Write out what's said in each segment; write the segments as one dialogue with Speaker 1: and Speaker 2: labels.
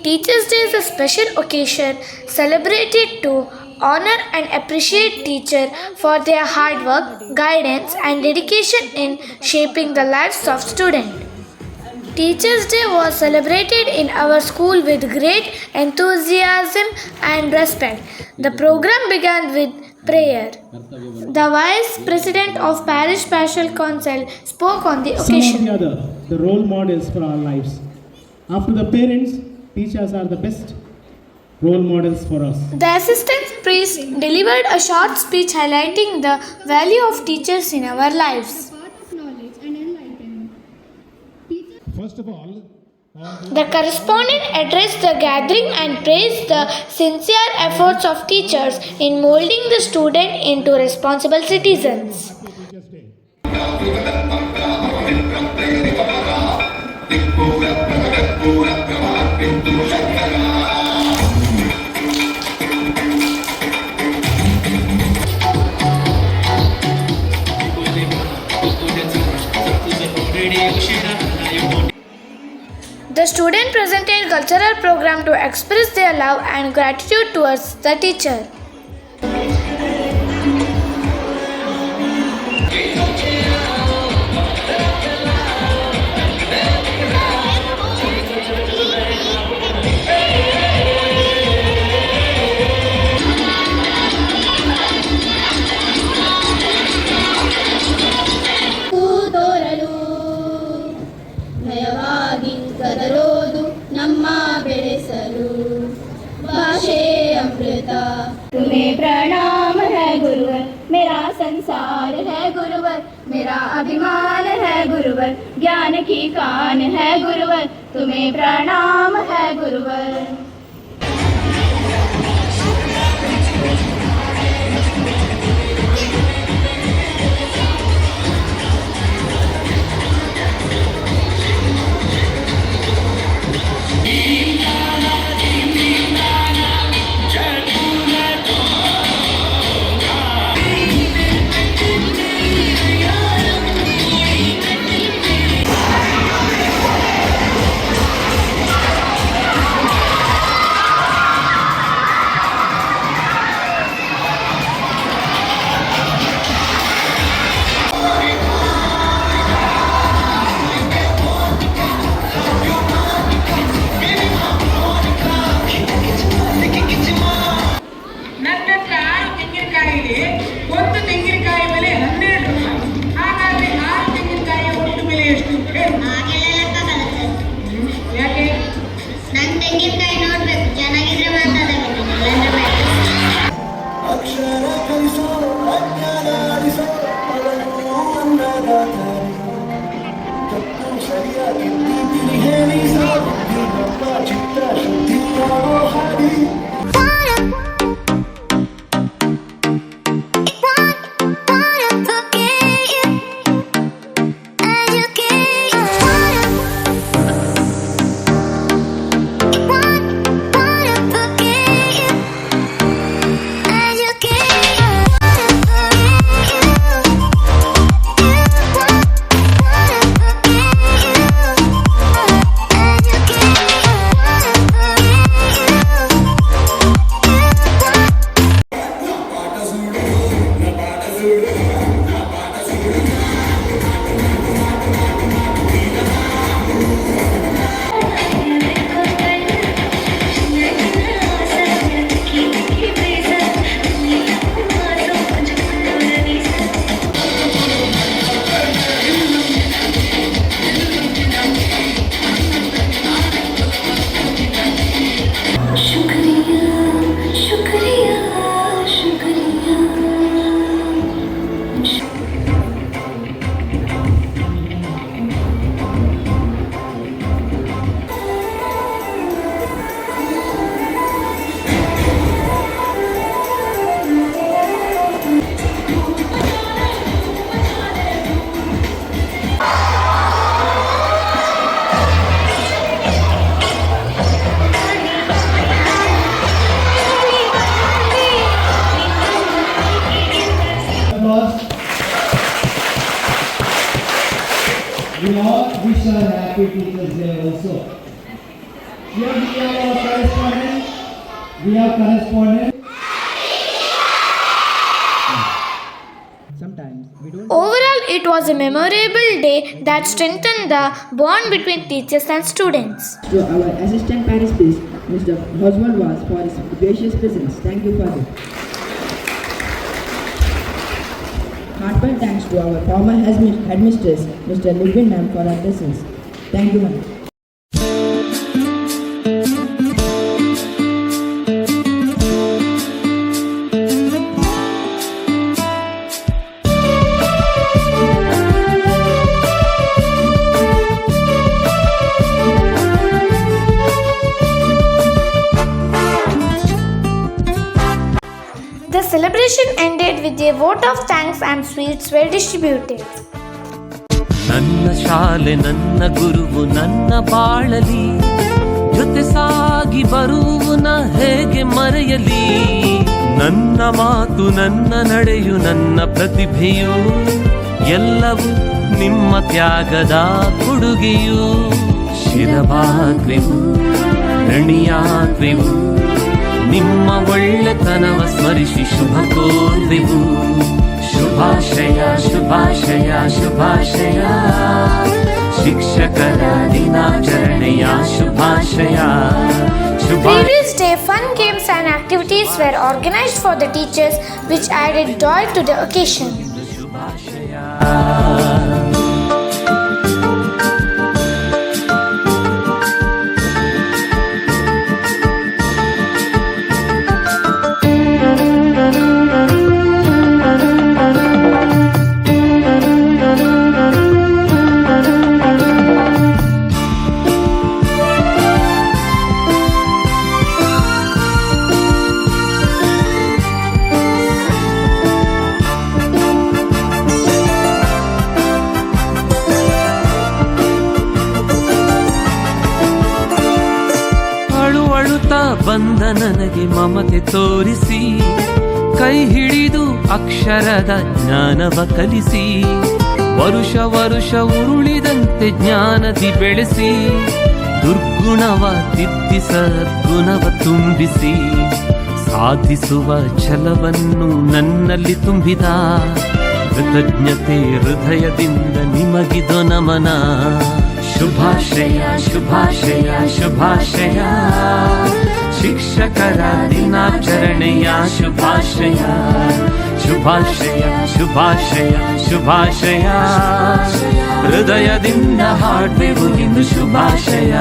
Speaker 1: Teachers' Day is a special occasion celebrated to honor and appreciate teachers for their hard work, guidance, and dedication in shaping the lives of students. Teachers' Day was celebrated in our school with great enthusiasm and respect. The program began with prayer. The Vice President of Parish Pastoral Council spoke on the
Speaker 2: Some of
Speaker 1: occasion.
Speaker 2: the other, the role models for our lives. After the parents, teachers are the best role models for us.
Speaker 1: The assistant priest delivered a short speech highlighting the value of teachers in our lives.
Speaker 2: First of all,
Speaker 1: The correspondent addressed the gathering and praised the sincere efforts of teachers in molding the student into responsible citizens.
Speaker 2: Teachers' Day.
Speaker 1: The student presented cultural program to express their love and gratitude towards the teacher.
Speaker 3: ತೋರಲು ನಯವಾಗಿ ಕದರೋದು ನಮ್ಮ ಬೆಳೆಸಲು ಭಾಷೆ ಅಮೃತ तुम्हें प्रणाम है गुरुवर मेरा संसार है गुरुवर मेरा अभिमान है गुरुवर ज्ञान की कान है गुरुवर तुम्हें प्रणाम है गुरुवर
Speaker 4: ನನ್ನ ಹತ್ರ 6 ತೆಂಗಿನಕಾಯಿ ಇದೆ. ಒಂದು ತೆಂಗಿನಕಾಯಿ ಬೆಲೆ 12 ರೂಪಾಯಿ. ಹಾಗಾದ್ರೆ 6 ತೆಂಗಿನಕಾಯಿಯ ಒಟ್ಟು ಬೆಲೆ ಎಷ್ಟು? ಹೇಳು. ಯಾಕೆ?
Speaker 3: ನನ್ನ ತೆಂಗಿನಕಾಯಿ ನೋಡ್ಬೇಕು ಚೆನ್ನಾಗಿದ್ರೆ ಮಾತಾಡಬೇಕು ಇಲ್ಲಾಂದ್ರೆ ಬೇಡ
Speaker 5: ಅಕ್ಷರ ಕಲಿಸೋ ಅಜ್ಞಾನ ಅಳಿಸೋ ಅವನು ಅನ್ನದಾತನು ತಪ್ಪು ಸರಿಯಾಗಿ ತಿಳಿ ಹೇಳಿಸೋ ನಮ್ಮ ಚಿತ್ರ ಶುದ್ಧಿಯ ಹಾಡಿ
Speaker 2: We all wish her happy Teachers' Day also. Here we have our correspondent. We have correspondent.
Speaker 6: Sometimes we don't.
Speaker 1: Overall, it was a memorable day that strengthened the bond between teachers and students.
Speaker 6: To our assistant Paris priest, Mr. Oswald was for his gracious presence. Thank you, Father. Heartfelt thanks to our former headmistress, Mr. Lidwindham, for her lessons. Thank you, ma'am.
Speaker 1: The celebration ended with a vote of thanks and sweets were distributed.
Speaker 7: ನನ್ನ ಶಾಲೆ ನನ್ನ ಗುರುವು ನನ್ನ ಬಾಳಲಿ ಜೊತೆ ಸಾಗಿ ಬರುವುನ ಹೇಗೆ ಮರೆಯಲಿ ನನ್ನ ಮಾತು ನನ್ನ ನಡೆಯು ನನ್ನ ಪ್ರತಿಭೆಯು ಎಲ್ಲವೂ ನಿಮ್ಮ ತ್ಯಾಗದ ಕೊಡುಗೆಯು ಶಿರಬಾಗ್ವೆವು ಋಣಿಯಾಗ್ವೆವು ನಿಮ್ಮ ಒಳ್ಳೆತನವ ಸ್ಮರಿಸಿ ಶುಭ ಕೋರ್ವೆವು ಶುಭಾಶಯ ಶುಭಾಶಯ ಶುಭಾಶಯ ಶಿಕ್ಷಕರ ದಿನಾಚರಣೆಯ ಶುಭಾಶಯ
Speaker 1: Previous day, fun games and activities were organized for the teachers, which added joy to the occasion.
Speaker 7: ಶುಭಾಶಯ ಬಂದ ನನಗೆ ಮಮತೆ ತೋರಿಸಿ ಕೈ ಹಿಡಿದು ಅಕ್ಷರದ ಜ್ಞಾನವ ಕಲಿಸಿ ವರುಷ ವರುಷ ಉರುಳಿದಂತೆ ಜ್ಞಾನದಿ ಬೆಳೆಸಿ ದುರ್ಗುಣವ ತಿದ್ದಿ ಸದ್ಗುಣವ ತುಂಬಿಸಿ ಸಾಧಿಸುವ ಛಲವನ್ನು ನನ್ನಲ್ಲಿ ತುಂಬಿದ ಕೃತಜ್ಞತೆ ಹೃದಯದಿಂದ ನಿಮಗಿದು ನಮನ ಶುಭಾಶಯ ಶುಭಾಶಯ ಶುಭಾಶಯ ಶಿಕ್ಷಕರ ದಿನಾಚರಣೆಯ ಶುಭಾಶಯ ಶುಭಾಶಯ ಶುಭಾಶಯ ಶುಭಾಶಯ ಹೃದಯದಿಂದ ಹಾಡುವೆವು ಇಂದು ಶುಭಾಶಯ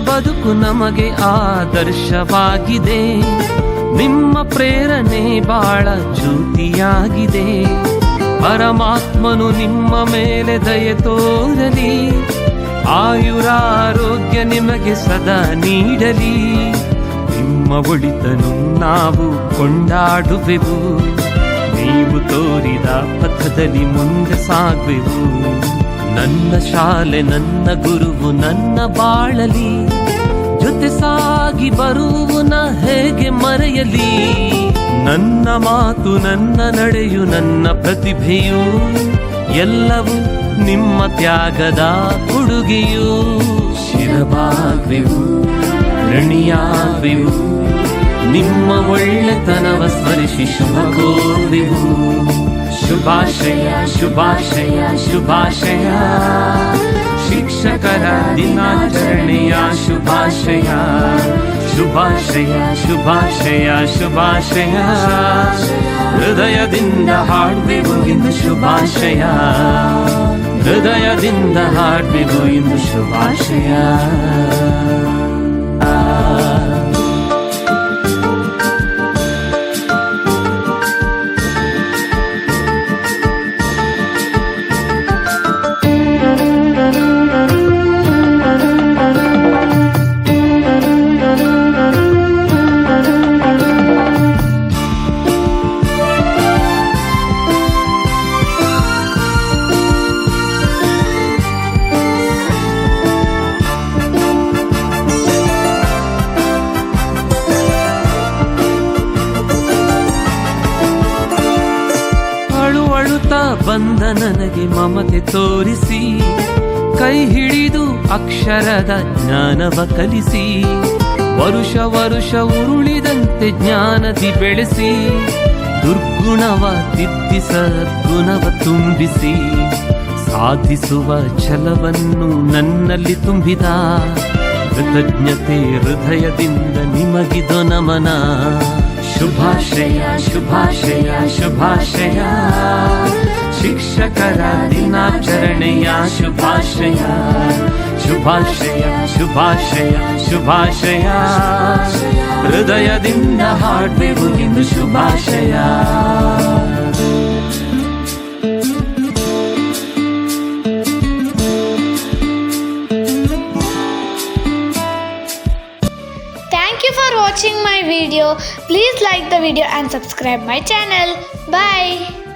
Speaker 7: ಬದುಕು ನಮಗೆ ಆದರ್ಶವಾಗಿದೆ ನಿಮ್ಮ ಪ್ರೇರಣೆ ಬಾಳ ಜ್ಯೋತಿಯಾಗಿದೆ ಪರಮಾತ್ಮನು ನಿಮ್ಮ ಮೇಲೆ ದಯೆ ತೋರಲಿ ಆಯುರಾರೋಗ್ಯ ನಿಮಗೆ ಸದಾ ನೀಡಲಿ ನಿಮ್ಮ ಒಳಿತನು ನಾವು ಕೊಂಡಾಡುವೆವು ನೀವು ತೋರಿದ ಪಥದಲ್ಲಿ ಮುಂದೆ ಸಾಗುವೆವು ನನ್ನ ಶಾಲೆ ನನ್ನ ಗುರುವು ನನ್ನ ಬಾಳಲಿ ಜೊತೆ ಸಾಗಿ ಬರುವುನ ಹೇಗೆ ಮರೆಯಲಿ ನನ್ನ ಮಾತು ನನ್ನ ನಡೆಯು ನನ್ನ ಪ್ರತಿಭೆಯು ಎಲ್ಲವೂ ನಿಮ್ಮ ತ್ಯಾಗದ ಕೊಡುಗೆಯು ಶಿರಬಾಗ್ವೆವು ಋಣಿಯಾಗ್ವೆವು ನಿಮ್ಮ ಒಳ್ಳೆತನವ ಸ್ಮರಿಸಿ ಶುಭ ಕೋರ್ವೆವು ಶುಭಾಶಯ ಶುಭಾಶಯ ಶುಭಾಶಯ ಶಿಕ್ಷಕರ ದಿನಾಚರಣೆಯ ಶುಭಾಶಯ ಶುಭಾಶಯ ಶುಭಾಶಯ ಶುಭಾಶಯ ಹೃದಯದಿಂದ ಹಾಡುವೆವು ಇಂದು ಶುಭಾಶಯ ಹೃದಯದಿಂದ ಹಾಡುವೆವು ಇಂದು ಶುಭಾಶಯ ಅಳುತ್ತಾ ಬಂದ ನನಗೆ ಮಮತೆ ತೋರಿಸಿ ಕೈ ಹಿಡಿದು ಅಕ್ಷರದ ಜ್ಞಾನವ ಕಲಿಸಿ ವರುಷ ವರುಷ ಉರುಳಿದಂತೆ ಜ್ಞಾನದಿ ಬೆಳೆಸಿ ದುರ್ಗುಣವ ತಿದ್ದಿ ಸದ್ಗುಣವ ತುಂಬಿಸಿ ಸಾಧಿಸುವ ಛಲವನ್ನು ನನ್ನಲ್ಲಿ ತುಂಬಿದ ಕೃತಜ್ಞತೆ ಹೃದಯದಿಂದ ನಿಮಗಿದು ನಮನ. ಶುಭಾಶಯ ಶುಭಾಶಯ ಶುಭಾಶಯ ಶಿಕ್ಷಕರ ದಿನಾಚರಣೆಯ ಶುಭಾಶಯ ಶುಭಾಶಯ ಶುಭಾಶಯ ಶುಭಾಶಯ ಹೃದಯದಿಂದ ಹಾಡುವೆವು ಇಂದು ಶುಭಾಶಯ.
Speaker 1: Thank you for watching my video. Please like the video and subscribe my channel. Bye.